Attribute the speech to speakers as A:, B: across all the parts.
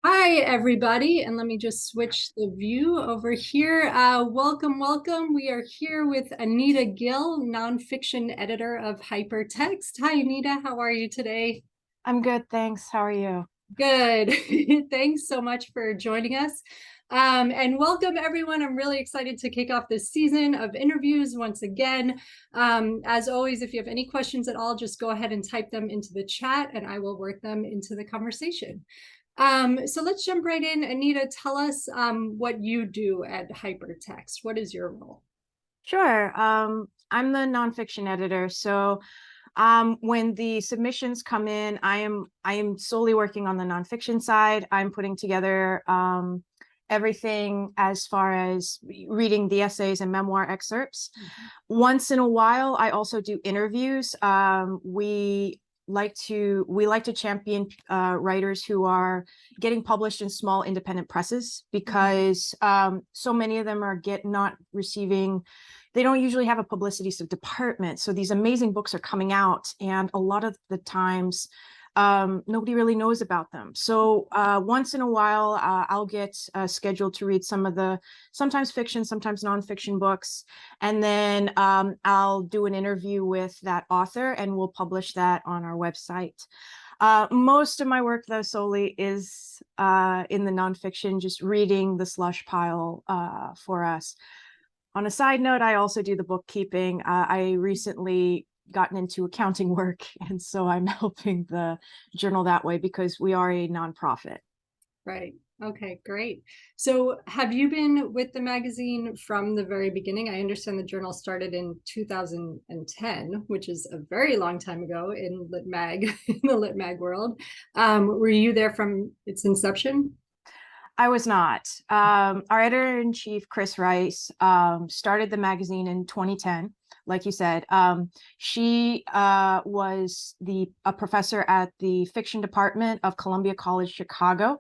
A: Hi, everybody, and let me just switch the view over here. Welcome, welcome. We are here with Anita Gill, nonfiction editor of Hypertext. Hi, Anita. How are you today?
B: I'm good, thanks. How are you?
A: Good. Thanks so much for joining us. And welcome, everyone. I'm really excited to kick off this season of interviews once again. As always, if you have any questions at all, just go ahead and type them into the chat and I will work them into the conversation. So let's jump right in. Anita, tell us what you do at Hypertext. What is your role?
B: Sure. I'm the nonfiction editor. So when the submissions come in, I am solely working on the nonfiction side. I'm putting together everything as far as reading the essays and memoir excerpts. Once in a while, I also do interviews. We like to champion writers who are getting published in small independent presses because so many of them are not receiving. They don't usually have a publicity department, so these amazing books are coming out, and a lot of the times nobody really knows about them. So once in a while, I'll get scheduled to read some of the sometimes fiction, sometimes nonfiction books, and then I'll do an interview with that author, and we'll publish that on our website. Most of my work, though, solely is in the nonfiction, just reading the slush pile for us. On a side note, I also do the bookkeeping. I recently gotten into accounting work, and so I'm helping the journal that way because we are a nonprofit.
A: Right. Okay, great. So have you been with the magazine from the very beginning? I understand the journal started in 2010, which is a very long time ago in Lit Mag, in the Lit Mag world. Were you there from its inception?
B: I was not. Our editor-in-chief, Chris Rice, started the magazine in 2010. Like you said, she was a professor at the fiction department of Columbia College Chicago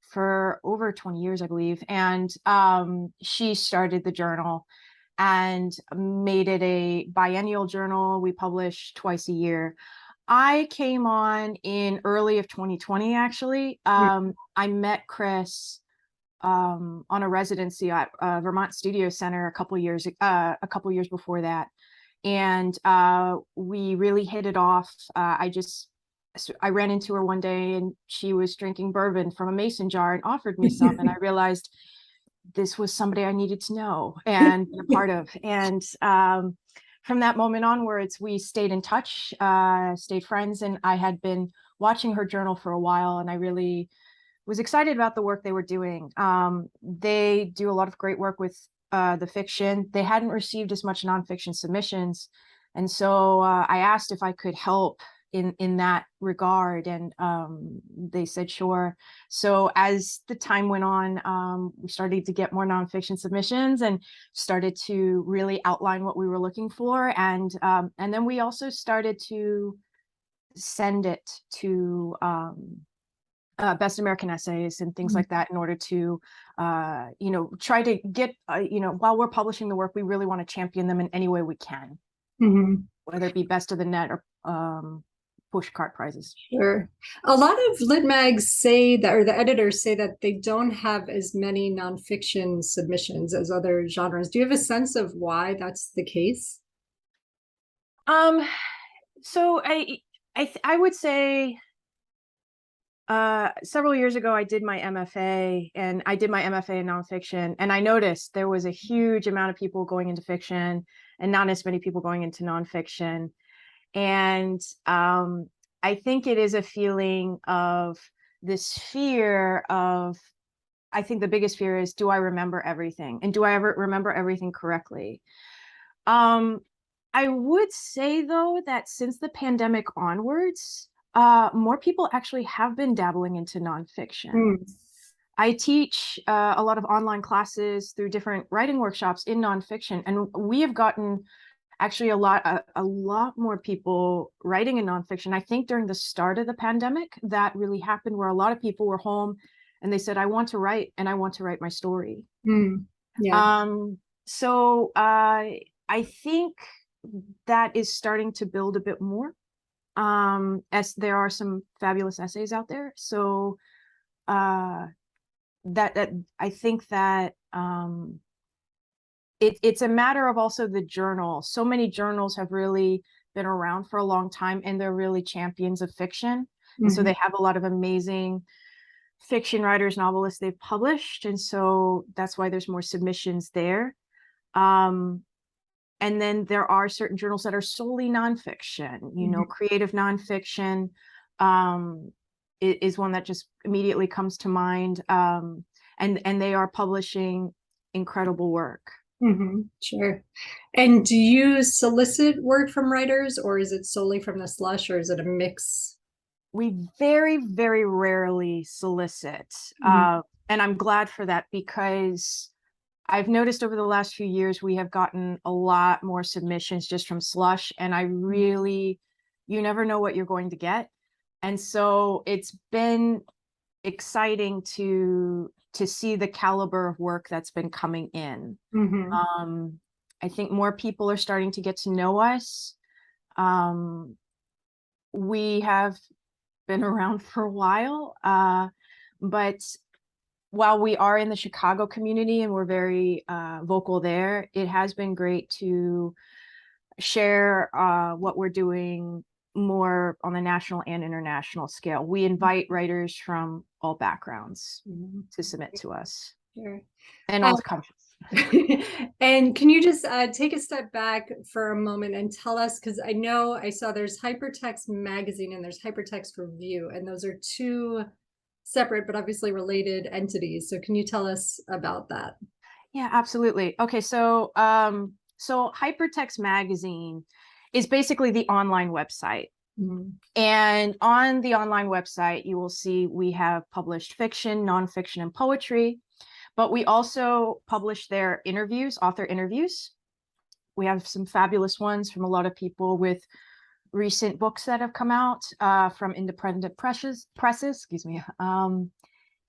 B: for over 20 years, I believe. And she started the journal and made it a biennial journal. We publish twice a year. I came on in early of 2020, actually. I met Chris on a residency at Vermont Studio Center a couple years before that, and we really hit it off. I ran into her one day, and she was drinking bourbon from a mason jar and offered me some, and I realized this was somebody I needed to know and be a part of. And from that moment onwards, we stayed in touch, stayed friends, and I had been watching her journal for a while, and I really was excited about the work they were doing. They do a lot of great work with the fiction. They hadn't received as much nonfiction submissions, and so I asked if I could help in that regard, and they said sure. So as the time went on, we started to get more nonfiction submissions and started to really outline what we were looking for, and then we also started to send it to Best American Essays and things like that in order to, try to get, while we're publishing the work, we really want to champion them in any way we can,
A: Mm-hmm.
B: whether it be best of the net or push cart prizes.
A: Sure. A lot of lit mags say that, or the editors say that they don't have as many nonfiction submissions as other genres. Do you have a sense of why that's the case?
B: Um, so I would say several years ago I did my MFA, and I did my MFA in nonfiction, and I noticed there was a huge amount of people going into fiction and not as many people going into nonfiction. And I think it is a feeling of this fear of, I think the biggest fear is, do I remember everything? And do I ever remember everything correctly? Um, I would say, though, that since the pandemic onwards, more people actually have been dabbling into nonfiction.
A: Mm.
B: I teach a lot of online classes through different writing workshops in nonfiction, and we have gotten actually a lot more people writing in nonfiction. I think during the start of the pandemic, that really happened, where a lot of people were home and they said, I want to write, and I want to write my story.
A: Mm. Yeah.
B: So I think that is starting to build a bit more. as there are some fabulous essays out there. So that I think that it's a matter of also the journal. So many journals have really been around for a long time, and they're really champions of fiction. And so they have a lot of amazing fiction writers, novelists they've published. And so that's why there's more submissions there. And then there are certain journals that are solely nonfiction, you know, creative nonfiction is one that just immediately comes to mind. And they are publishing incredible work.
A: Sure. And do you solicit work from writers, or is it solely from the slush, or is it a mix?
B: We very, very rarely solicit. And I'm glad for that, because I've noticed over the last few years, we have gotten a lot more submissions just from slush. And I really, you never know what you're going to get. And so it's been exciting to see the caliber of work that's been coming in. I think more people are starting to get to know us. We have been around for a while, but while we are in the Chicago community and we're very vocal there, it has been great to share what we're doing more on the national and international scale. We invite writers from all backgrounds to submit to us.
A: Sure.
B: And all countries.
A: And can you just take a step back for a moment and tell us, because I know I saw there's Hypertext magazine and there's Hypertext Review, and those are two separate but obviously related entities. So can you tell us about that?
B: Yeah, absolutely. Okay, so so Hypertext magazine is basically the online website. And on the online website, you will see we have published fiction, nonfiction, and poetry, but we also publish their interviews, author interviews. We have some fabulous ones from a lot of people with recent books that have come out from independent presses, excuse me.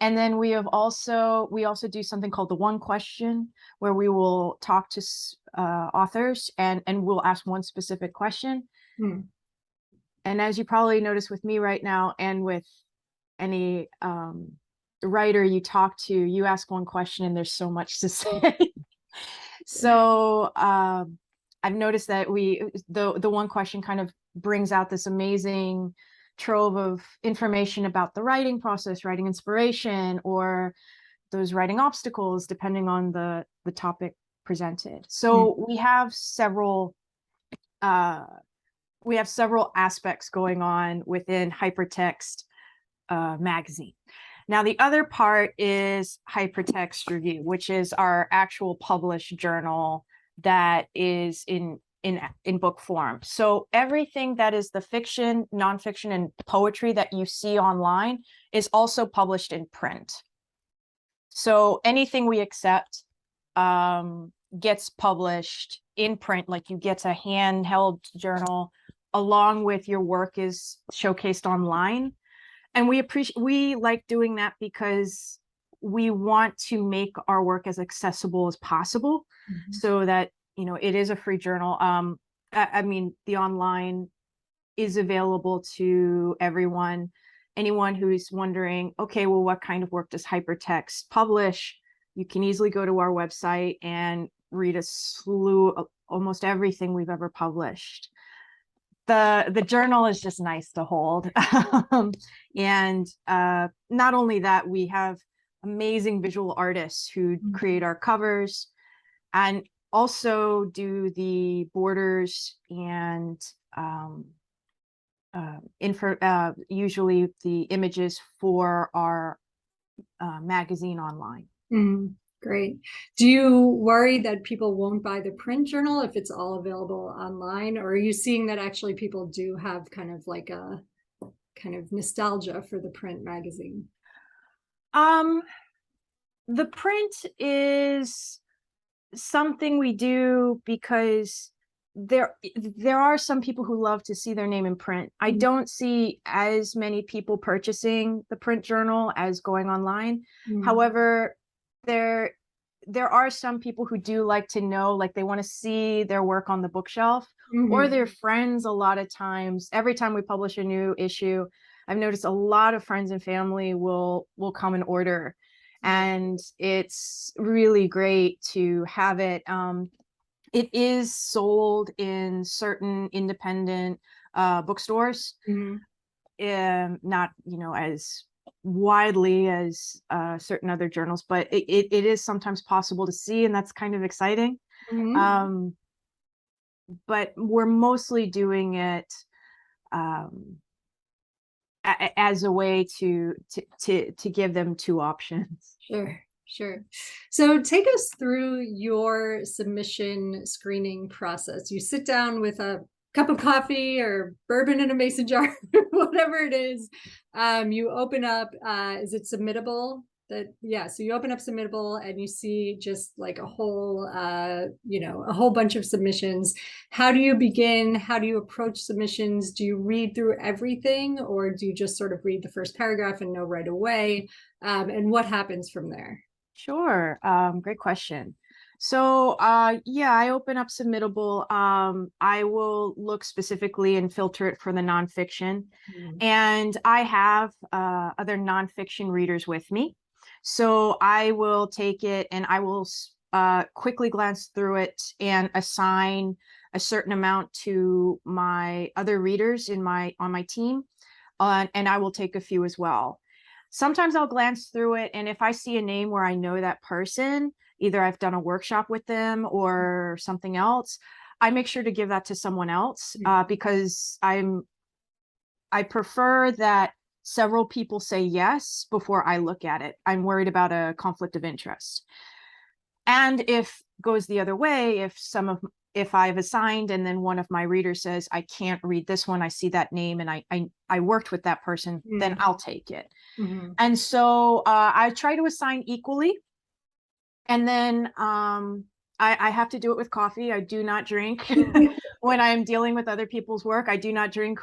B: And then we also do something called the One Question, where we will talk to authors and we'll ask one specific question. And as you probably notice with me right now, and with any writer you talk to, you ask one question and there's so much to say. So I've noticed that the One Question kind of brings out this amazing trove of information about the writing process, writing inspiration, or those writing obstacles, depending on the topic presented. So we have several aspects going on within Hypertext magazine. Now, the other part is Hypertext Review, which is our actual published journal that is in book form. So everything that is the fiction, nonfiction, and poetry that you see online is also published in print. So anything we accept gets published in print, like you get a handheld journal along with your work is showcased online. And we like doing that because we want to make our work as accessible as possible, so that, you know, it is a free journal. I mean, the online is available to everyone. Anyone who's wondering, okay, well, what kind of work does Hypertext publish? You can easily go to our website and read a slew of almost everything we've ever published. The journal is just nice to hold. And not only that, we have amazing visual artists who create our covers and also do the borders and usually the images for our magazine online.
A: Great. Do you worry that people won't buy the print journal if it's all available online, or are you seeing that actually people do have kind of like a kind of nostalgia for the print magazine?
B: The print is something we do because there are some people who love to see their name in print. I don't see as many people purchasing the print journal as going online. However, there are some people who do like to know, like they want to see their work on the bookshelf, or
A: Mhm.
B: their friends. A lot of times, every time we publish a new issue, I've noticed a lot of friends and family will come and order, and it's really great to have it. It is sold in certain independent bookstores,
A: Mhm.
B: not as widely as certain other journals, but it is sometimes possible to see, and that's kind of exciting.
A: Mhm.
B: um, but we're mostly doing it um, as a way to give them two options.
A: Sure, sure. So take us through your submission screening process. You sit down with a cup of coffee or bourbon in a mason jar, whatever it is. You open up, is it submittable? So you open up submittable and you see just like a whole, a whole bunch of submissions. How do you begin? How do you approach submissions? Do you read through everything, or do you just sort of read the first paragraph and know right away? And what happens from there?
B: Sure. Great question. So, yeah, I open up submittable. I will look specifically and filter it for the nonfiction.
A: Mm.
B: And I have other nonfiction readers with me. So I will take it and I will quickly glance through it and assign a certain amount to my other readers on my team. And I will take a few as well. Sometimes I'll glance through it, and if I see a name where I know that person, either I've done a workshop with them or something else, I make sure to give that to someone else, because I prefer that several people say yes before I look at it. I'm worried about a conflict of interest. And if goes the other way, if I've assigned and then one of my readers says, I can't read this one, I see that name and I worked with that person, then
A: Mm.
B: I'll take it.
A: Mhm.
B: And so I try to assign equally. And then I have to do it with coffee. I do not drink when I'm dealing with other people's work. I do not drink.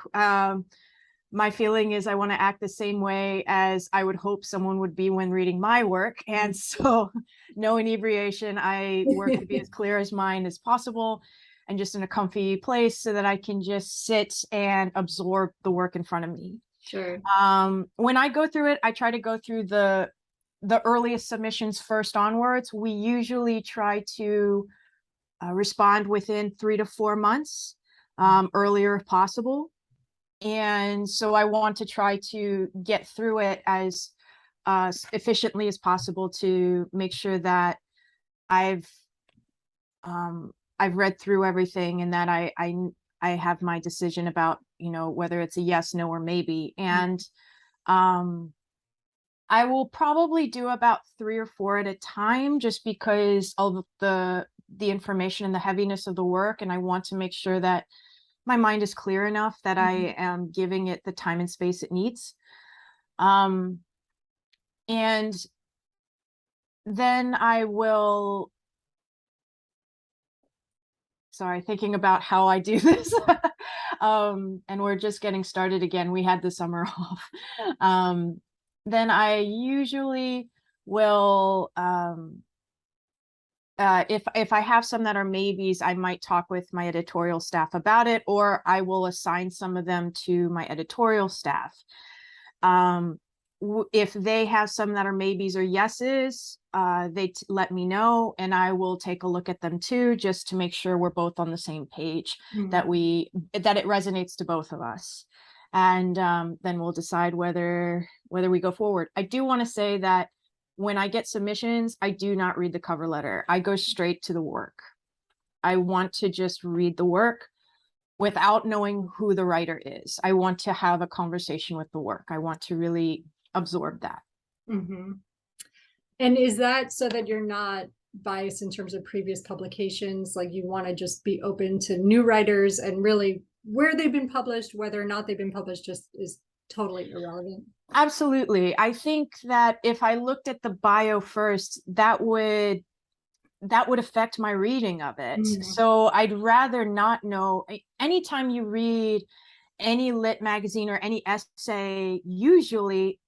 B: My feeling is I want to act the same way as I would hope someone would be when reading my work. And so no inebriation. I work to be as clear as mind as possible and just in a comfy place so that I can just sit and absorb the work in front of me.
A: Sure.
B: When I go through it, I try to go through the earliest submissions first onwards. We usually try to respond within 3 to 4 months, earlier if possible. And so I want to try to get through it as efficiently as possible to make sure that I've I've read through everything and that I have my decision about whether it's a yes, no, or maybe. And um, I will probably do about 3 or 4 at a time, just because of the information and the heaviness of the work, and I want to make sure that my mind is clear enough that I am giving it the time and space it needs. Um, and then I will, sorry, thinking about how I do this. And we're just getting started again. We had the summer off. Then I usually will, if I have some that are maybes, I might talk with my editorial staff about it, or I will assign some of them to my editorial staff. If they have some that are maybes or yeses, they let me know, and I will take a look at them too, just to make sure we're both on the same page, that it resonates to both of us, and then we'll decide whether we go forward. I do want to say that when I get submissions, I do not read the cover letter. I go straight to the work. I want to just read the work without knowing who the writer is. I want to have a conversation with the work. I want to really absorb that.
A: Mm-hmm. And is that so that you're not biased in terms of previous publications? Like you want to just be open to new writers, and really where they've been published, whether or not they've been published, just is totally irrelevant.
B: Absolutely. I think that if I looked at the bio first, that would affect my reading of it. So I'd rather not know. Anytime you read any lit magazine or any essay, usually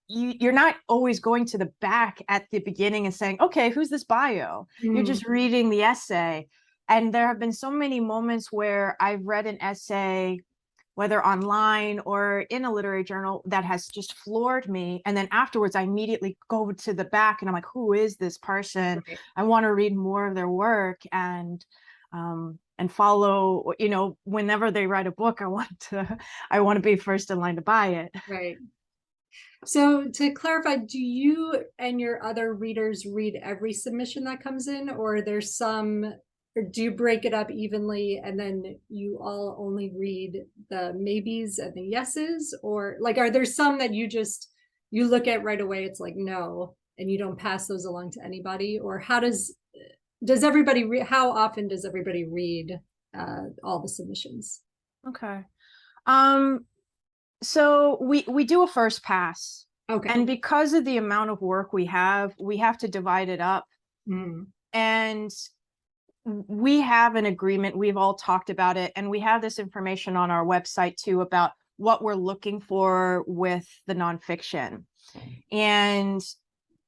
B: you're not always going to the back at the beginning and saying, okay, who's this bio? You're just reading the essay. And there have been so many moments where I've read an essay, whether online or in a literary journal, that has just floored me. And then afterwards, I immediately go to the back and I'm like, who is this person?
A: Right.
B: I want to read more of their work and follow, whenever they write a book, I want to be first in line to buy it.
A: Right. So to clarify, do you and your other readers read every submission that comes in, or there's some, or do you break it up evenly and then you all only read the maybes and the yeses? Or like, are there some that you look at right away, it's like, no, and you don't pass those along to anybody? Or how does everybody how often does everybody read all the submissions?
B: Okay. So we do a first pass.
A: Okay.
B: And because of the amount of work we have to divide it up.
A: Mm.
B: And we have an agreement. We've all talked about it. And we have this information on our website too about what we're looking for with the nonfiction. And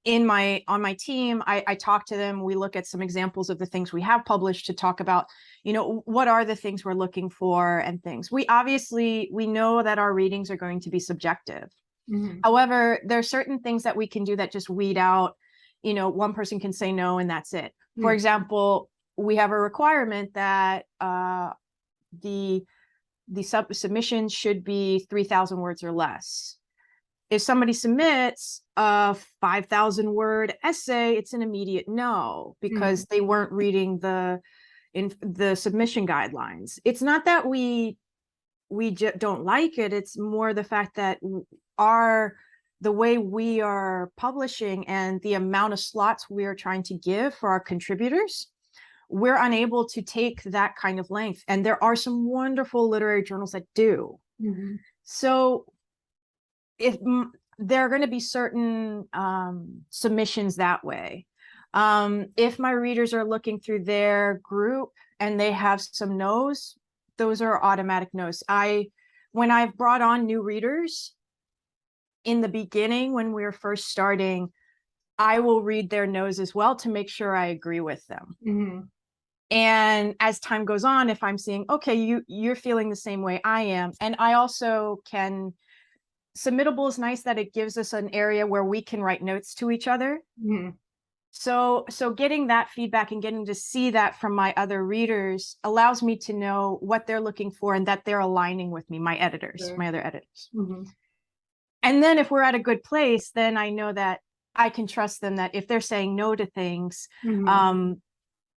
B: on my team, I talk to them. We look at some examples of the things we have published to talk about, what are the things we're looking for and things. We know that our readings are going to be subjective.
A: Mm-hmm.
B: However, there are certain things that we can do that just weed out, one person can say no and that's it. For example, we have a requirement that the submission should be 3,000 words or less. If somebody submits a 5,000 word essay, it's an immediate no, because they weren't reading the submission guidelines. It's not that we just don't like it. It's more the fact that the way we are publishing and the amount of slots we are trying to give for our contributors, we're unable to take that kind of length. And there are some wonderful literary journals that do. Mm-hmm. So if there are going to be certain submissions that way, if my readers are looking through their group and they have some no's, those are automatic no's. When I've brought on new readers in the beginning, when we were first starting, I will read their no's as well to make sure I agree with them. Mm-hmm. And as time goes on, if I'm seeing, okay, you're feeling the same way I am, and I also can. Submittable is nice that it gives us an area where we can write notes to each other. Mm-hmm. So getting that feedback and getting to see that from my other readers allows me to know what they're looking for and that they're aligning with me, my editors, my other editors. Mm-hmm. And then if we're at a good place, then I know that I can trust them, that if they're saying no to things,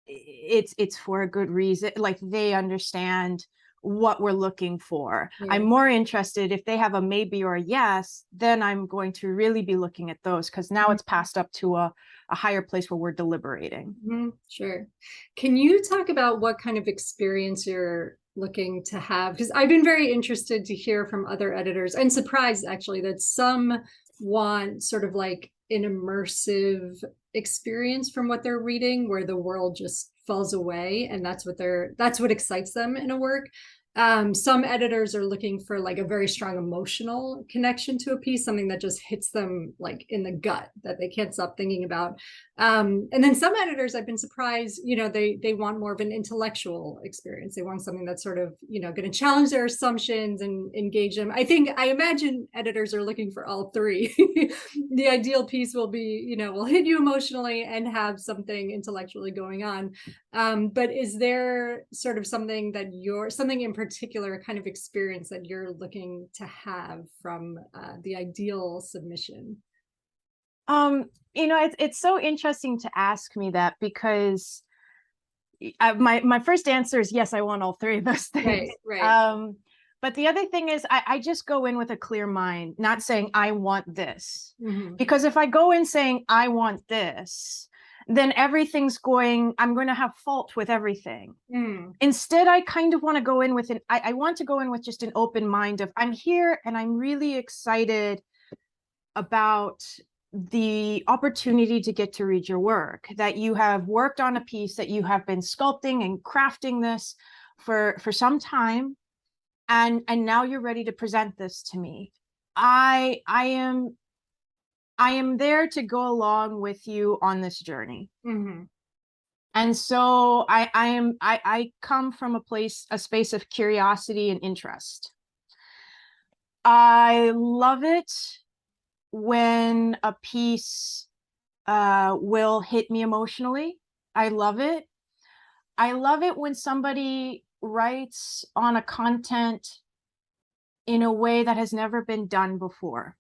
B: it's for a good reason. Like, they understand what we're looking for. Yeah. I'm more interested if they have a maybe or a yes, then I'm going to really be looking at those, because now it's passed up to a higher place where we're deliberating. Mm-hmm.
A: Sure. Can you talk about what kind of experience you're looking to have? Because I've been very interested to hear from other editors, and surprised actually that some want sort of like an immersive experience from what they're reading, where the world just falls away and that's what excites them in a work. Some editors are looking for like a very strong emotional connection to a piece, something that just hits them like in the gut that they can't stop thinking about. And then some editors, I've been surprised, they want more of an intellectual experience. They want something that's sort of, going to challenge their assumptions and engage them. I imagine editors are looking for all three. The ideal piece will be, will hit you emotionally and have something intellectually going on. But is there sort of something in particular kind of experience that you're looking to have from the ideal submission?
B: It's so interesting to ask me that, because my first answer is yes, I want all three of those things.
A: Right.
B: But the other thing is I just go in with a clear mind, not saying I want this. Mm-hmm. Because if I go in saying I want this, then I'm going to have fault with everything. Instead, I kind of want to go in with I want to go in with just an open mind of, I'm here and I'm really excited about the opportunity to get to read your work, that you have worked on a piece, that you have been sculpting and crafting this for some time, and now you're ready to present this to me. I am there to go along with you on this journey. Mm-hmm. And so I come from a space of curiosity and interest. I love it when a piece will hit me emotionally. I love it. I love it when somebody writes on a content in a way that has never been done before.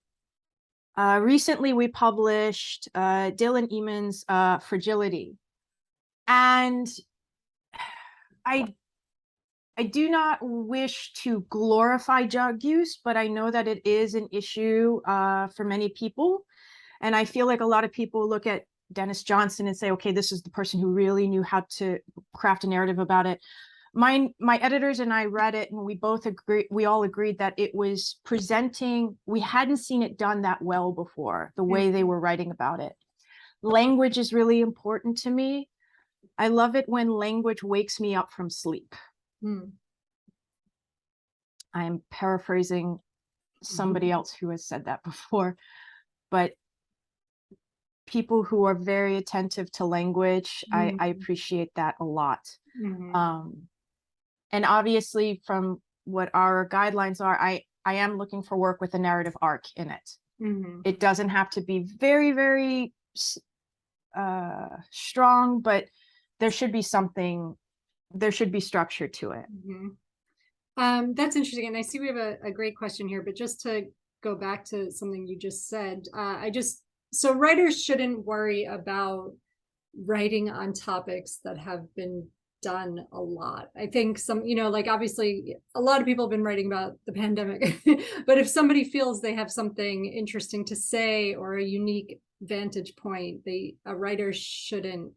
B: Recently, we published Gill and Eamon's Fragility. And I do not wish to glorify drug use, but I know that it is an issue for many people. And I feel like a lot of people look at Dennis Johnson and say, okay, this is the person who really knew how to craft a narrative about it. My editors and I read it, and we all agreed that it was presenting, we hadn't seen it done that well before, the way they were writing about it. Language is really important to me. I love it when language wakes me up from sleep. I'm paraphrasing somebody else who has said that before, but people who are very attentive to language, I appreciate that a lot. And obviously, from what our guidelines are, I am looking for work with a narrative arc in it. It doesn't have to be very, very strong, but there should be something, there should be structure to it.
A: That's interesting. And I see we have a great question here, but just to go back to something you just said, so writers shouldn't worry about writing on topics that have been done a lot. I think like obviously a lot of people have been writing about the pandemic, but if somebody feels they have something interesting to say or a unique vantage point, a writer shouldn't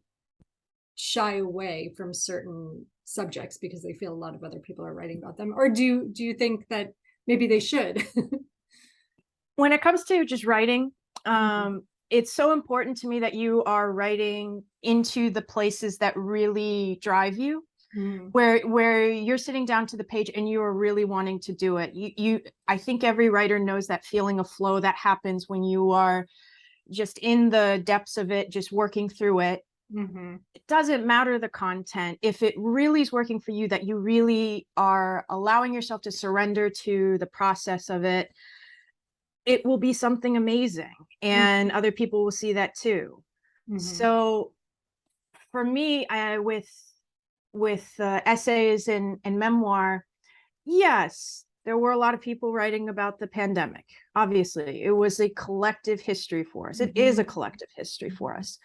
A: shy away from certain subjects because they feel a lot of other people are writing about them. Or do you think that maybe they should?
B: When it comes to just writing, it's so important to me that you are writing into the places that really drive you, where you're sitting down to the page and you are really wanting to do it. I think every writer knows that feeling of flow that happens when you are just in the depths of it, just working through it. It doesn't matter the content. If it really is working for you, that you really are allowing yourself to surrender to the process of it, it will be something amazing, and other people will see that too. So for me, with essays and memoir, yes, there were a lot of people writing about the pandemic. Obviously, it was a collective history for us. It is a collective history for us.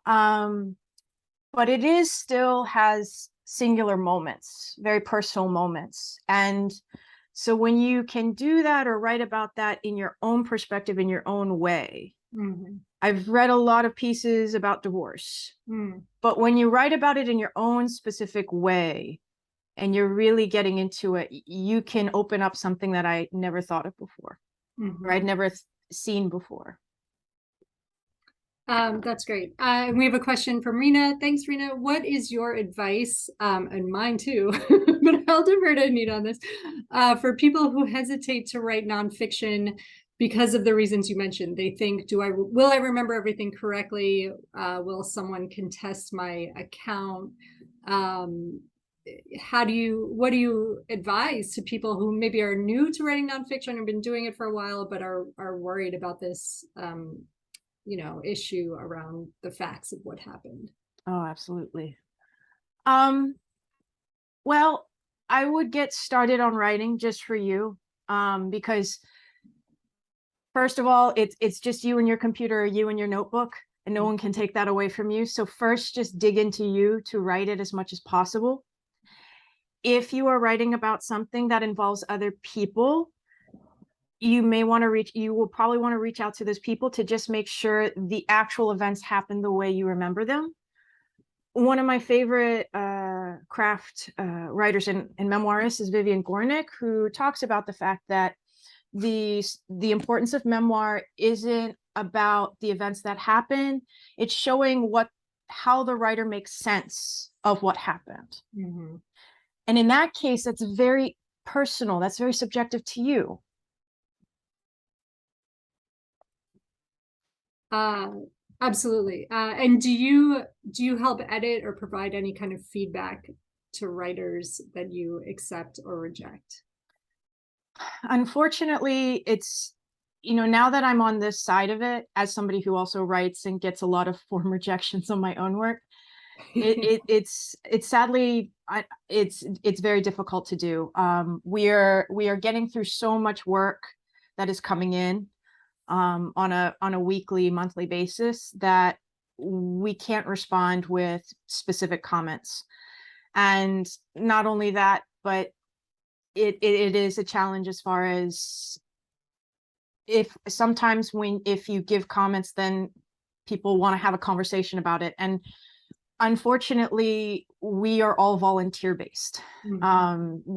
B: But it still has singular moments, very personal moments. And so when you can do that or write about that in your own perspective, in your own way, I've read a lot of pieces about divorce, but when you write about it in your own specific way and you're really getting into it, you can open up something that I never thought of before, or I'd never seen before.
A: That's great. We have a question from Rena. Thanks, Rena. What is your advice, and mine too, but I'll defer to Anita on this, for people who hesitate to write nonfiction because of the reasons you mentioned? They think, will I remember everything correctly? Will someone contest my account? What do you advise to people who maybe are new to writing nonfiction and been doing it for a while, but are worried about this, issue around the facts of what happened?
B: Oh, absolutely. Well, I would get started on writing just for you, because first of all, it's just you and your computer, or you and your notebook, and no one can take that away from you. So first, just dig into you to write it as much as possible. If you are writing about something that involves other people, you will probably want to reach out to those people to just make sure the actual events happen the way you remember them. One of my favorite craft writers and memoirists is Vivian Gornick, who talks about the fact that the importance of memoir isn't about the events that happen. It's showing how the writer makes sense of what happened. And in that case, that's very personal. That's very subjective to you.
A: Absolutely. And do you help edit or provide any kind of feedback to writers that you accept or reject?
B: Unfortunately, it's, now that I'm on this side of it, as somebody who also writes and gets a lot of form rejections on my own work, it's sadly, it's very difficult to do. We are getting through so much work that is coming in on a weekly, monthly basis, that we can't respond with specific comments. And not only that, but it is a challenge as far as, if sometimes if you give comments, then people want to have a conversation about it. And unfortunately, we are all volunteer based.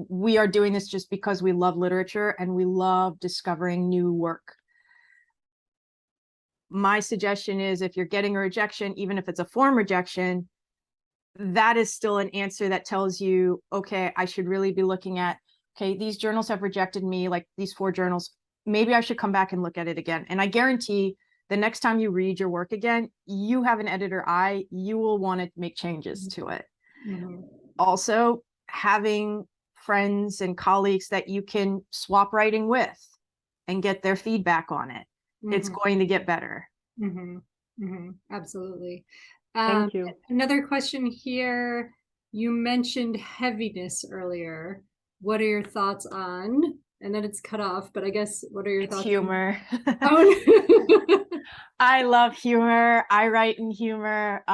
B: We are doing this just because we love literature and we love discovering new work. My suggestion is, if you're getting a rejection, even if it's a form rejection, that is still an answer that tells you, okay, I should really be looking at, okay, these journals have rejected me, like these 4 journals, maybe I should come back and look at it again. And I guarantee the next time you read your work again, you have an editor eye, you will want to make changes to it. Also, having friends and colleagues that you can swap writing with and get their feedback on it, it's going to get better.
A: Absolutely.
C: Thank you.
A: Another question here. You mentioned heaviness earlier. What are your thoughts on, and then it's cut off, but I guess, what are your thoughts?
B: Humor.
A: Oh.
B: I love humor. I write in humor.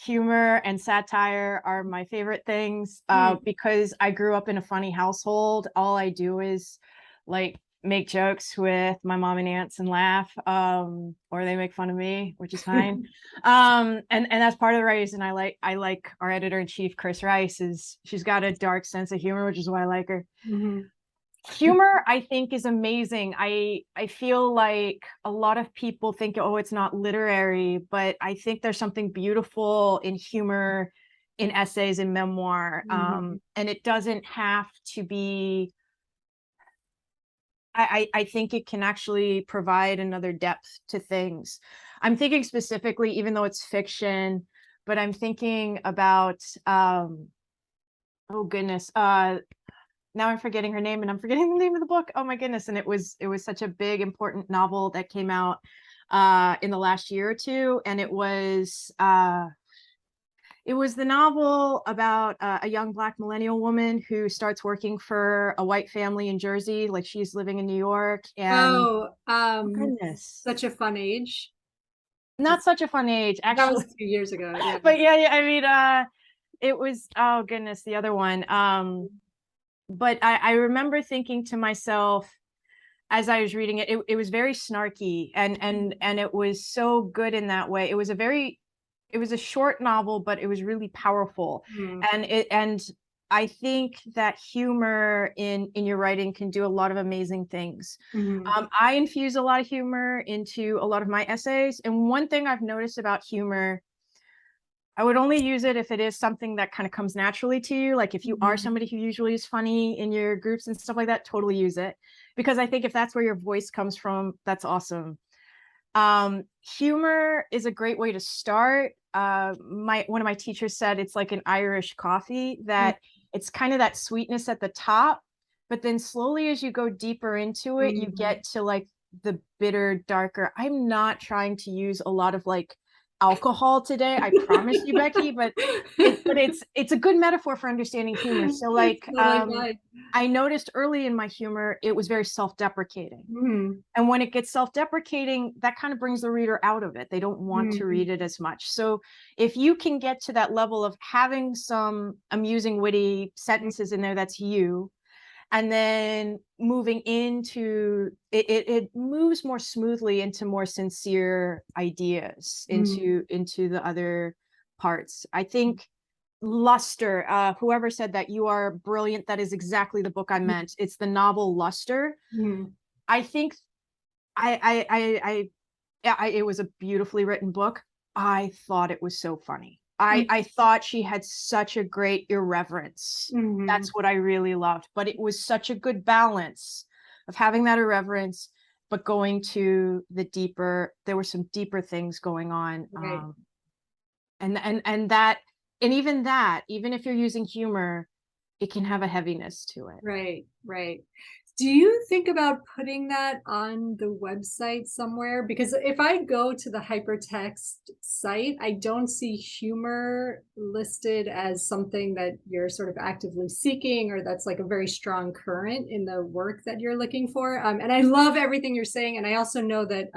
B: Humor and satire are my favorite things, because I grew up in a funny household. All I do is like make jokes with my mom and aunts and laugh, or they make fun of me, which is fine. And that's part of the reason I like our editor-in-chief, Chris Rice, is she's got a dark sense of humor, which is why I like her. Humor, I think, is amazing. I feel like a lot of people think, oh, it's not literary, but I think there's something beautiful in humor, in essays, in memoir. And it doesn't have to be, I think it can actually provide another depth to things. I'm thinking specifically, even though it's fiction, but I'm thinking about, oh goodness, now I'm forgetting her name, and I'm forgetting the name of the book. Oh my goodness. And it was such a big, important novel that came out in the last year or two. And it was the novel about a young Black millennial woman who starts working for a white family in Jersey. Like, she's living in New York. And goodness,
A: Such a Fun Age.
B: Not Such a Fun Age, actually.
A: That was a few years ago. Yeah.
B: But yeah, I mean, it was, oh goodness, the other one. But I remember thinking to myself, as I was reading it, it was very snarky, and it was so good in that way. It was a short novel, but it was really powerful. And I think that humor in your writing can do a lot of amazing things. I infuse a lot of humor into a lot of my essays. And one thing I've noticed about humor, I would only use it if it is something that kind of comes naturally to you. Like, if you are somebody who usually is funny in your groups and stuff like that, totally use it. Because I think if that's where your voice comes from, that's awesome. Humor is a great way to start. One of my teachers said it's like an Irish coffee, that it's kind of that sweetness at the top, but then slowly as you go deeper into it, you get to like the bitter, darker. I'm not trying to use a lot of like alcohol today, I promise you, Becky, but it's a good metaphor for understanding humor. So like, I noticed early in my humor, it was very self-deprecating. And when it gets self-deprecating, that kind of brings the reader out of it. They don't want to read it as much. So if you can get to that level of having some amusing, witty sentences in there, that's you, and then moving into it moves more smoothly into more sincere ideas, into the other parts. I think Luster, whoever said that, you are brilliant. That is exactly the book I meant. It's the novel Luster. I think it was a beautifully written book. I thought it was so funny. I thought she had such a great irreverence. That's what I really loved. But it was such a good balance of having that irreverence but going to the deeper, there were some deeper things going on.
A: Right.
B: And that, and even that, even if you're using humor, it can have a heaviness to it.
A: Right, right. Do you think about putting that on the website somewhere? Because if I go to the Hypertext site, I don't see humor listed as something that you're sort of actively seeking, or that's like a very strong current in the work that you're looking for. And I love everything you're saying. And I also know that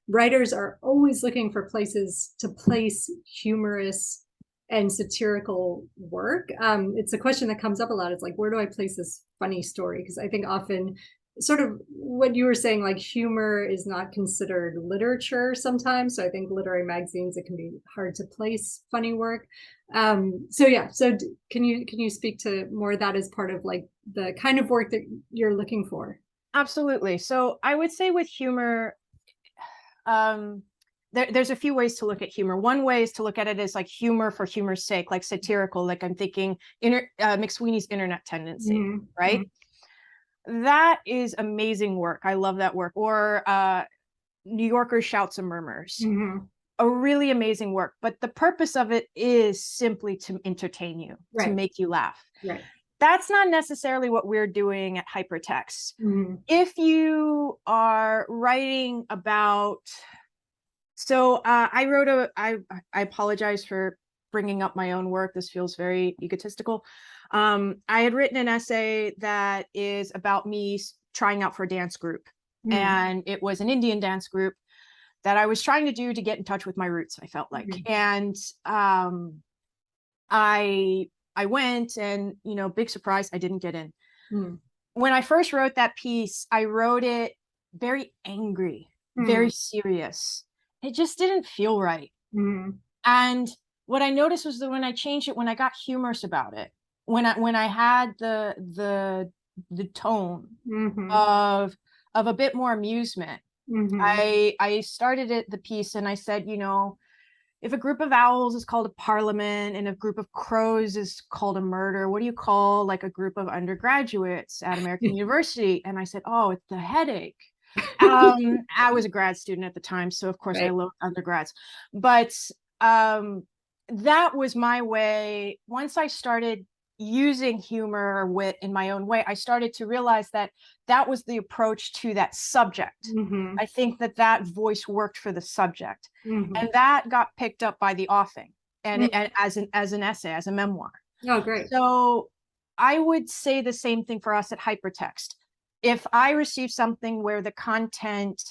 A: writers are always looking for places to place humorous and satirical work. It's a question that comes up a lot. It's like, where do I place this funny story? Because I think often, sort of what you were saying, like humor is not considered literature sometimes. So I think literary magazines, it can be hard to place funny work. So yeah, so can you speak to more of that as part of like the kind of work that you're looking for?
B: Absolutely. So I would say with humor, there's a few ways to look at humor. One way is to look at it as like humor for humor's sake, like satirical, like I'm thinking McSweeney's Internet Tendency, right? That is amazing work. I love that work. Or New Yorker's Shouts and Murmurs. A really amazing work. But the purpose of it is simply to entertain you, to make you laugh.
A: Right.
B: That's not necessarily what we're doing at Hypertext. If you are writing about, so I apologize for bringing up my own work. This feels very egotistical. I had written an essay that is about me trying out for a dance group. And it was an Indian dance group that I was trying to do to get in touch with my roots, I felt like. And I went, and, you know, big surprise, I didn't get in. When I first wrote that piece, I wrote it very angry, very serious. It just didn't feel right. And what I noticed was that when I changed it, when I got humorous about it, when I had the tone of a bit more amusement, I started the piece and I said, you know, if a group of owls is called a parliament and a group of crows is called a murder, what do you call like a group of undergraduates at American University? And I said, oh, it's the headache. I was a grad student at the time, so of course I love undergrads. But that was my way. Once I started using humor or wit in my own way, I started to realize that that was the approach to that subject. I think that voice worked for the subject, and that got picked up by the offing and as an essay, as a memoir.
A: Oh, great.
B: So I would say the same thing for us at Hypertext. If I receive something where the content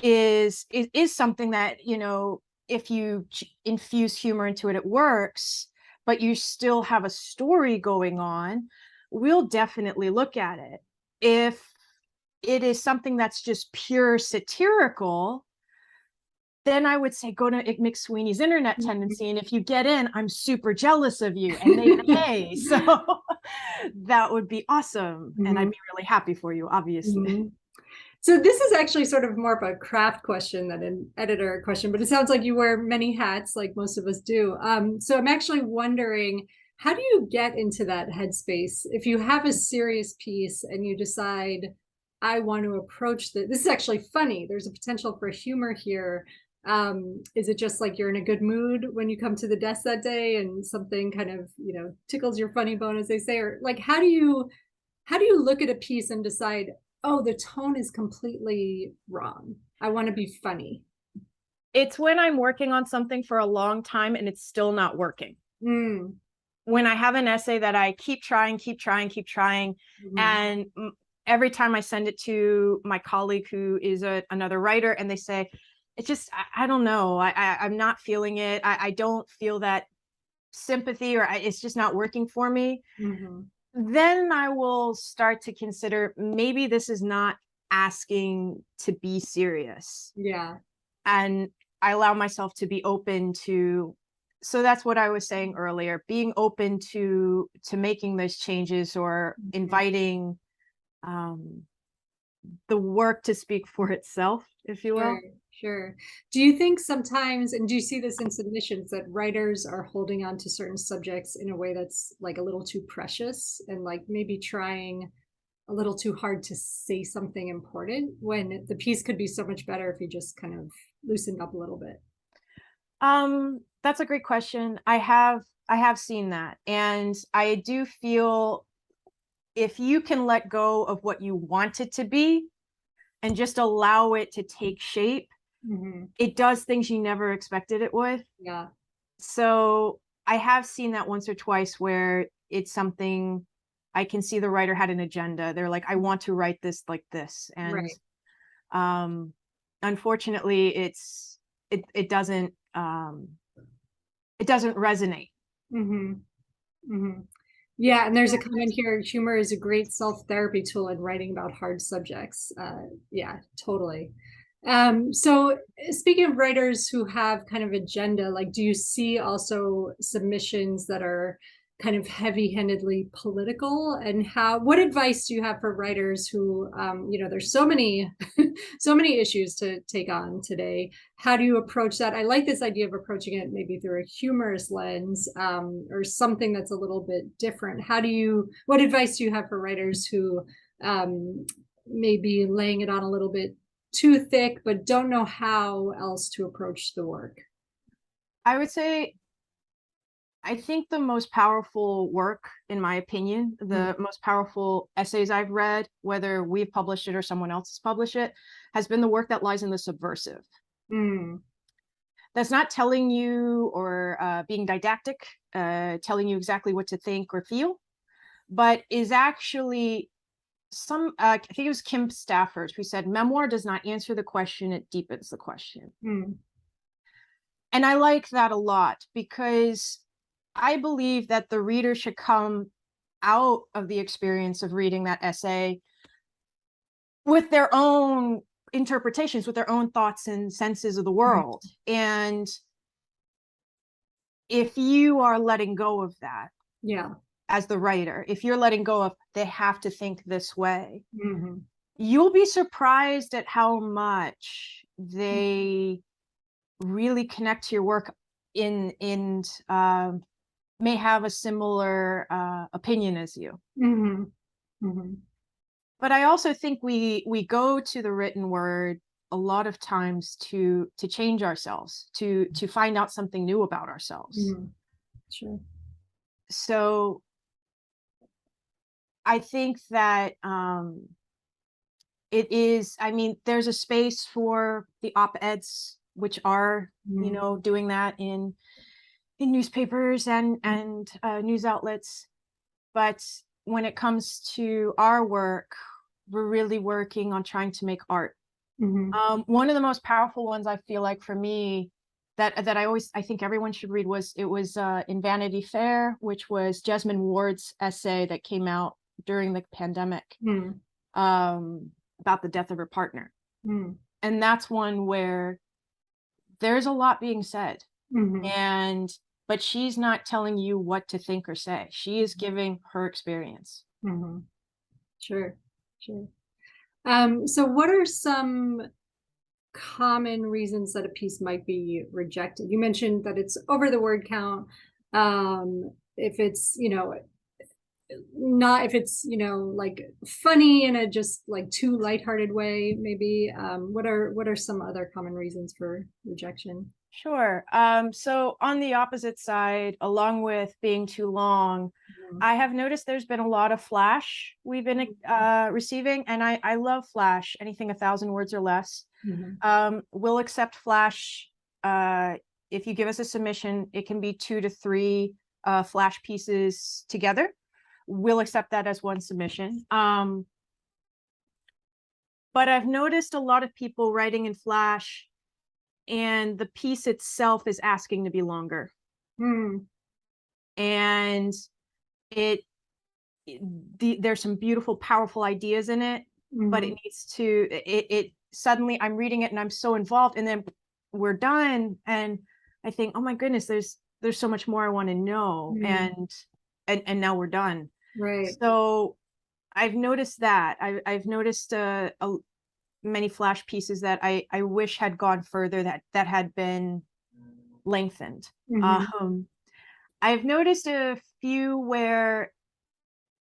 B: is something that, you know, if you infuse humor into it, it works, but you still have a story going on, we'll definitely look at it. If it is something that's just pure satirical, then I would say go to McSweeney's Internet Tendency, and if you get in, I'm super jealous of you, and they pay. So that would be awesome, and I'd be really happy for you, obviously.
A: So this is actually sort of more of a craft question than an editor question, but it sounds like you wear many hats, like most of us do. So I'm actually wondering, how do you get into that headspace if you have a serious piece and you decide, I want to approach this is actually funny, there's a potential for humor here. Is it just like you're in a good mood when you come to the desk that day and something kind of, you know, tickles your funny bone, as they say? Or like, how do you look at a piece and decide, oh, the tone is completely wrong, I want to be funny?
B: It's when I'm working on something for a long time and it's still not working. When I have an essay that I keep trying, and every time I send it to my colleague who is another writer, and they say, it's just, I don't know, I'm not feeling it. I don't feel that sympathy, or it's just not working for me. Then I will start to consider, maybe this is not asking to be serious. And I allow myself to be open to, so that's what I was saying earlier, being open to making those changes, or inviting the work to speak for itself, if you will.
A: Sure. Do you think sometimes, and do you see this in submissions, that writers are holding on to certain subjects in a way that's like a little too precious, and like maybe trying a little too hard to say something important when the piece could be so much better if you just kind of loosened up a little bit?
B: That's a great question. I have seen that, and I do feel if you can let go of what you want it to be and just allow it to take shape,
A: Hmm.
B: it does things you never expected it would.
A: Yeah.
B: So I have seen that once or twice where it's something I can see the writer had an agenda. They're like, I want to write this like this. And
A: Right.
B: um unfortunately it doesn't resonate.
A: Hmm. Hmm. Yeah, and there's a comment here, humor is a great self-therapy tool in writing about hard subjects. Yeah, totally. So speaking of writers who have kind of agenda, like, do you see also submissions that are kind of heavy-handedly political? And what advice do you have for writers who, there's so many, so many issues to take on today. How do you approach that? I like this idea of approaching it maybe through a humorous lens, or something that's a little bit different. What advice do you have for writers who may be laying it on a little bit too thick, but don't know how else to approach the work?
B: I would say I think the most powerful work, in my opinion,
A: Mm,
B: the most powerful essays I've read, whether we've published it or someone else has published it, has been the work that lies in the subversive.
A: mm,
B: That's not telling you or being didactic, telling you exactly what to think or feel, but is actually I think it was Kim Stafford who said, memoir does not answer the question, it deepens the question.
A: mm,
B: And I like that a lot because I believe that the reader should come out of the experience of reading that essay with their own interpretations, with their own thoughts and senses of the
A: mm,
B: world. And if you are letting go of that
A: yeah.
B: as the writer, if you're letting go of they have to think this way,
A: Hmm.
B: you'll be surprised at how much they really connect to your work in may have a similar opinion as you.
A: Hmm. Hmm.
B: But I also think we go to the written word a lot of times to change ourselves, to find out something new about ourselves.
A: Hmm. Sure.
B: So I think that it is, I mean, there's a space for the op-eds, which are, you
A: Mm,
B: know, doing that in newspapers and news outlets. But when it comes to our work, we're really working on trying to make art.
A: mhm,
B: One of the most powerful ones I feel like for me that I think everyone should read was in Vanity Fair, which was Jesmyn Ward's essay that came out during the pandemic,
A: mm,
B: about the death of her partner.
A: mm,
B: And that's one where there's a lot being said,
A: mhm,
B: and but she's not telling you what to think or say. She is giving her experience.
A: mhm. Sure, sure. So what are some common reasons that a piece might be rejected? You mentioned that it's over the word count. If it's, not if it's, like funny in a just like too lighthearted way, maybe. What are some other common reasons for rejection?
B: Sure. So on the opposite side, along with being too long,
A: Mhm,
B: I have noticed there's been a lot of flash we've been receiving, and I love flash, anything 1,000 words or less.
A: mhm,
B: We'll accept flash. Uh, if you give us a submission, it can be 2 to 3 flash pieces together. We'll accept that as one submission. But I've noticed a lot of people writing in flash and the piece itself is asking to be longer.
A: mm,
B: And it, there's some beautiful, powerful ideas in it, but
A: mhm,
B: it needs to it suddenly I'm reading it and I'm so involved, and then we're done, and I think, oh my goodness, there's so much more I want to know,
A: mm,
B: and now we're done.
A: right.
B: So I've noticed that I've noticed many flash pieces that I wish had gone further, that had been lengthened.
A: Mhm,
B: Um, I've noticed a few where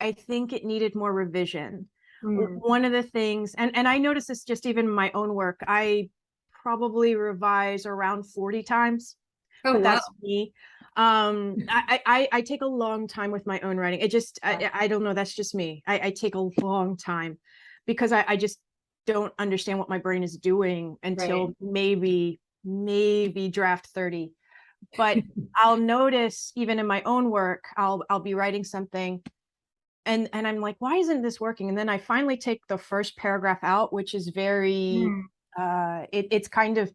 B: I think it needed more revision.
A: Mm.
B: One of the things, and I noticed this just even in my own work, I probably revise around 40 times,
A: Oh,
B: but
A: wow.
B: that's me. I take a long time with my own writing. It just, I don't know, that's just me. I take a long time because I just don't understand what my brain is doing until maybe draft 30. But I'll notice even in my own work, I'll be writing something and I'm like, why isn't this working? And then I finally take the first paragraph out, which is very it's kind of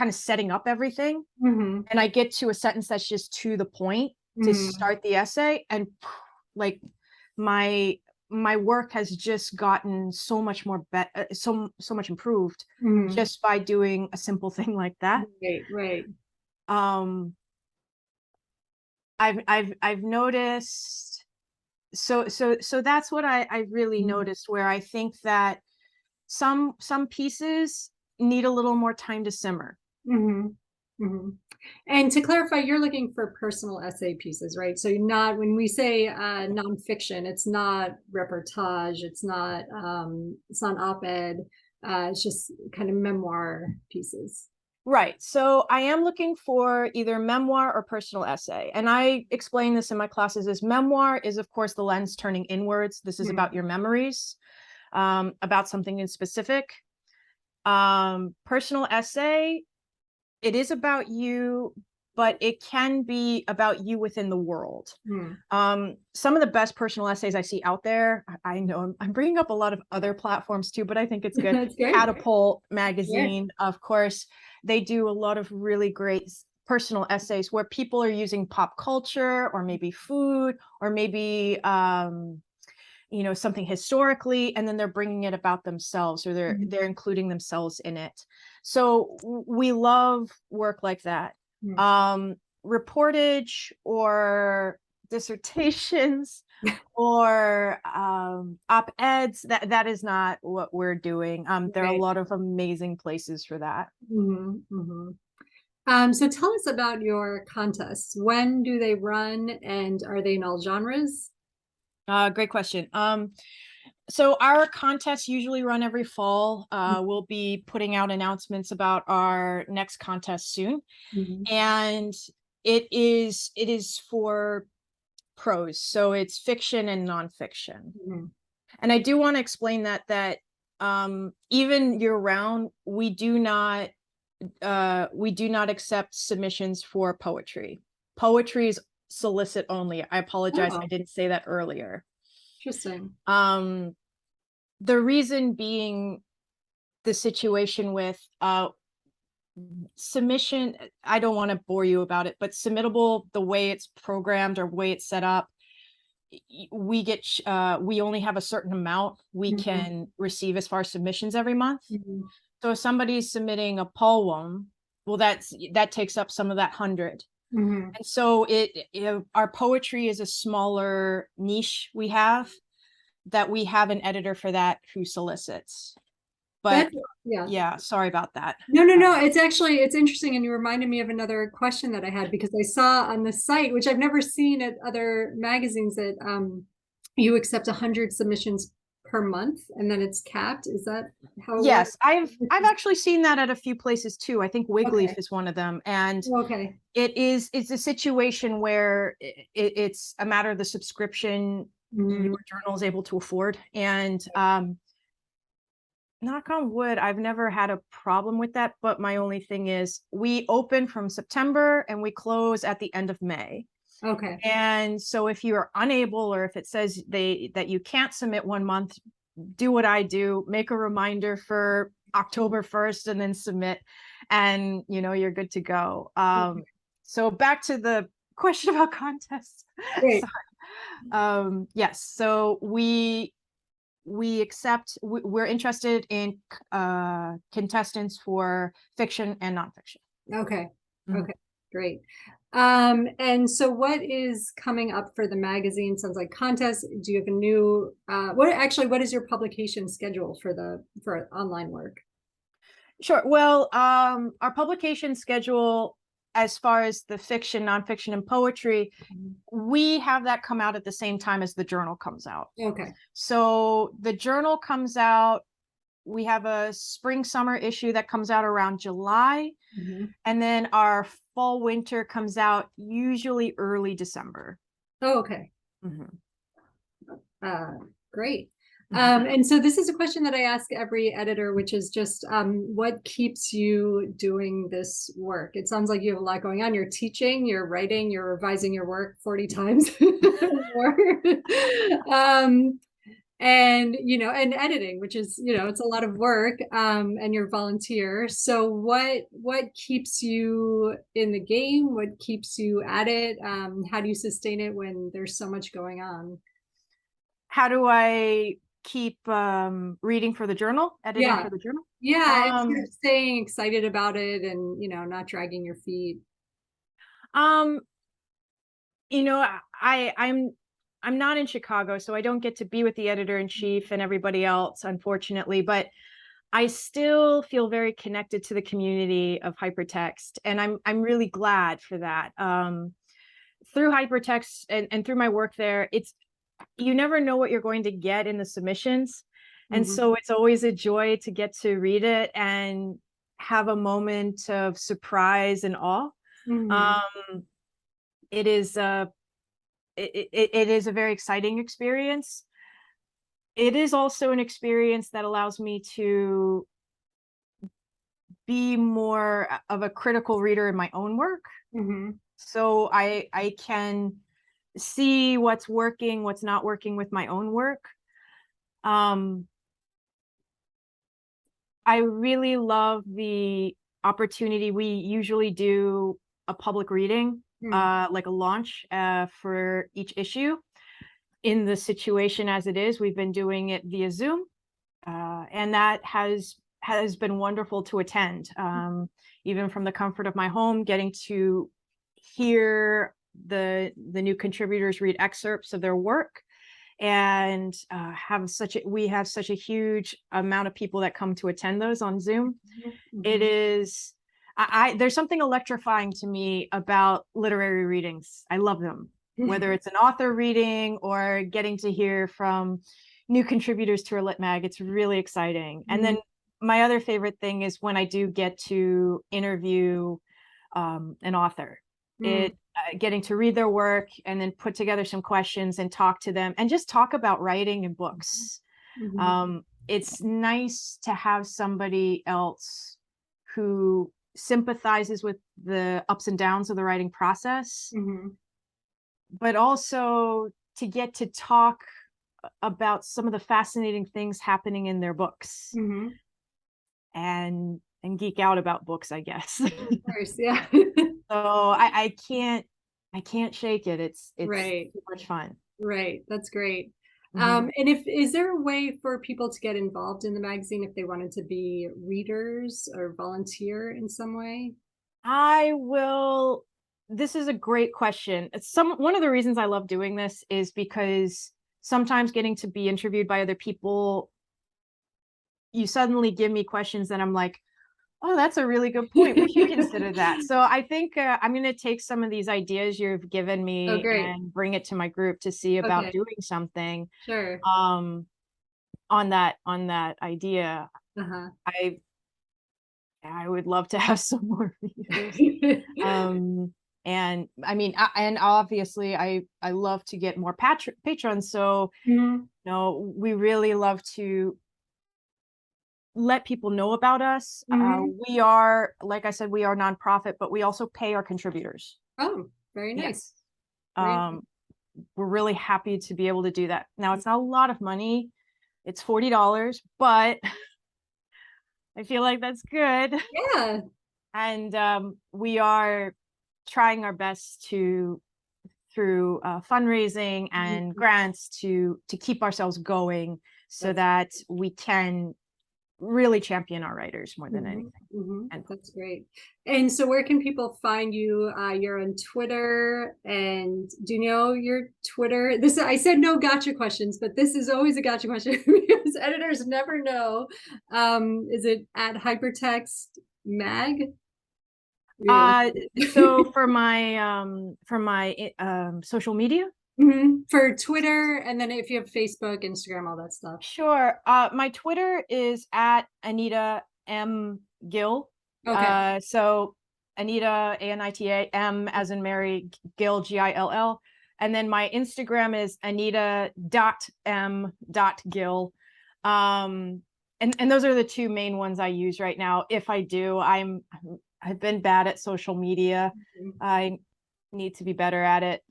B: setting up everything.
A: Mm-hmm.
B: And I get to a sentence that's just to the point to start the essay, and like my work has just gotten so much more so much improved just by doing a simple thing like that.
A: Right.
B: I've noticed, so that's what I really noticed, where I think that some pieces need a little more time to simmer.
A: And to clarify, you're looking for personal essay pieces, right? So you're not, when we say nonfiction, it's not reportage, it's not op-ed, it's just kind of memoir pieces.
B: Right. So I am looking for either memoir or personal essay. And I explain this in my classes as memoir is, of course, the lens turning inwards. This is about your memories, about something in specific. Personal essay, it is about you, but it can be about you within the world. Some of the best personal essays I see out there, I know I'm bringing up a lot of other platforms too, but I think it's good.
A: That's great.
B: Catapult magazine, of course, they do a lot of really great personal essays where people are using pop culture or maybe food or maybe something historically, and then they're bringing it about themselves, or they're including themselves in it. So we love work like that. Reportage or dissertations or op-eds, that is not what we're doing. There are a lot of amazing places for that.
A: So tell us about your contests. When do they run, and are they in all genres?
B: Great question. So our contests usually run every fall. We'll be putting out announcements about our next contest soon. And it is for prose. So it's fiction and nonfiction. And I do want to explain that even year round, we do not accept submissions for poetry. Poetry is solicit only. I apologize. I didn't say that earlier.
A: Interesting.
B: The reason being the situation with submission, I don't want to bore you about it, but submittable, the way it's programmed or way it's set up, we only have a certain amount we can receive as far as submissions every month. So if somebody's submitting a poem, well, that takes up some of that 100. And so our poetry is a smaller niche we have an editor for that who solicits. But yeah, sorry about that.
A: No, it's interesting, and you reminded me of another question that I had, because I saw on the site, which I've never seen at other magazines, that you accept 100 submissions per month and then it's capped. Is that how it
B: Yes,
A: works?
B: I've actually seen that at a few places too. I think Wigleaf is one of them. And it's a situation where it's a matter of the subscription your journal is able to afford. And knock on wood, I've never had a problem with that. But my only thing is we open from September and we close at the end of May. And so if you're unable, or if it says that you can't submit 1 month, do what I do, make a reminder for October 1st and then submit, and you're good to go. So back to the question about contests. Yes, so we're interested in contestants for fiction and nonfiction.
A: Okay, great. And so what is coming up for the magazine? Sounds like contests. Do you have a new what is your publication schedule for online work?
B: Sure. Well, our publication schedule as far as the fiction, nonfiction, and poetry, we have that come out at the same time as the journal comes out.
A: Okay.
B: So the journal comes out, we have a spring summer issue that comes out around July, and then our fall winter comes out usually early December.
A: Oh, okay. Great. And so this is a question that I ask every editor, which is just what keeps you doing this work? It sounds like you have a lot going on. You're teaching, you're writing, you're revising your work 40 times more. And and editing, which is it's a lot of work, and you're a volunteer. So what keeps you in the game? What keeps you at it? How do you sustain it when there's so much going on?
B: How do I keep reading for the journal, editing for the journal?
A: And sort of staying excited about it, and not dragging your feet.
B: I'm not in Chicago, so I don't get to be with the editor-in-chief and everybody else, unfortunately, but I still feel very connected to the community of Hypertext, and I'm really glad for that. Through Hypertext and through my work there, you never know what you're going to get in the submissions. And so it's always a joy to get to read it and have a moment of surprise and awe. It is it is a very exciting experience. It is also an experience that allows me to be more of a critical reader in my own work. So I can see what's working, what's not working with my own work. I really love the opportunity. We usually do a public reading, like a launch for each issue. In the situation as it is, we've been doing it via Zoom, and that has been wonderful to attend, even from the comfort of my home, getting to hear the new contributors read excerpts of their work, and we have such a huge amount of people that come to attend those on Zoom. It is there's something electrifying to me about literary readings. I love them, whether it's an author reading or getting to hear from new contributors to our Lit Mag. It's really exciting. And then my other favorite thing is when I do get to interview an author. Getting to read their work and then put together some questions and talk to them and just talk about writing and books. It's nice to have somebody else who sympathizes with the ups and downs of the writing process, but also to get to talk about some of the fascinating things happening in their books, and geek out about books, I guess.
A: Of course, yeah.
B: So I can't shake it. It's
A: right.
B: too much fun.
A: Right. That's great. And is there a way for people to get involved in the magazine if they wanted to be readers or volunteer in some way?
B: This is a great question. One of the reasons I love doing this is because sometimes getting to be interviewed by other people, you suddenly give me questions that I'm like, oh, that's a really good point. We should consider that. So I think I'm going to take some of these ideas you've given me and bring it to my group to see about doing something.
A: Sure.
B: On that idea. I would love to have some more readers. And I mean, and obviously I love to get more patrons. So, we really love to let people know about us. We are, like I said, we are nonprofit, but we also pay our contributors.
A: Oh, very nice.
B: Yes. We're really happy to be able to do that. Now, it's not a lot of money. It's $40, but I feel like that's good.
A: Yeah.
B: And we are trying our best through fundraising and grants to keep ourselves going so that we can really champion our writers more than anything.
A: And that's great. And so where can people find you? You're on Twitter, and do you know your Twitter? I said no gotcha questions, but this is always a gotcha question because editors never know. Is it at Hypertext Mag? Yeah.
B: So for my social media,
A: For Twitter, and then if you have Facebook, Instagram, all that stuff.
B: sure. My Twitter is at Anita M Gill.
A: Okay.
B: So Anita Anita M as in Mary, Gill Gill, and then my Instagram is Anita.m.gill. And those are the two main ones I use right now. If I do, I've been bad at social media. I need to be better at it.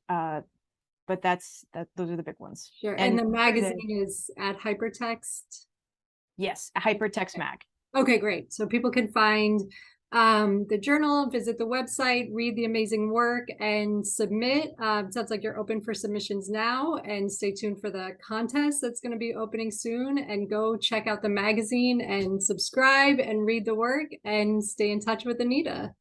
B: But those are the big ones.
A: Sure. And
B: And
A: the magazine is at Hypertext.
B: yes, Hypertext Mag.
A: Okay, great. So people can find the journal, visit the website, read the amazing work, and submit. Sounds like you're open for submissions now, and stay tuned for the contest that's going to be opening soon. And go check out the magazine and subscribe and read the work and stay in touch with Anita.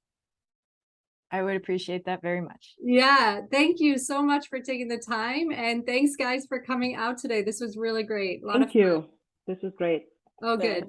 B: I would appreciate that very much.
A: Yeah, thank you so much for taking the time. And thanks, guys, for coming out today. This was really great. A lot of
C: Thank you. This is great.
A: Oh, good.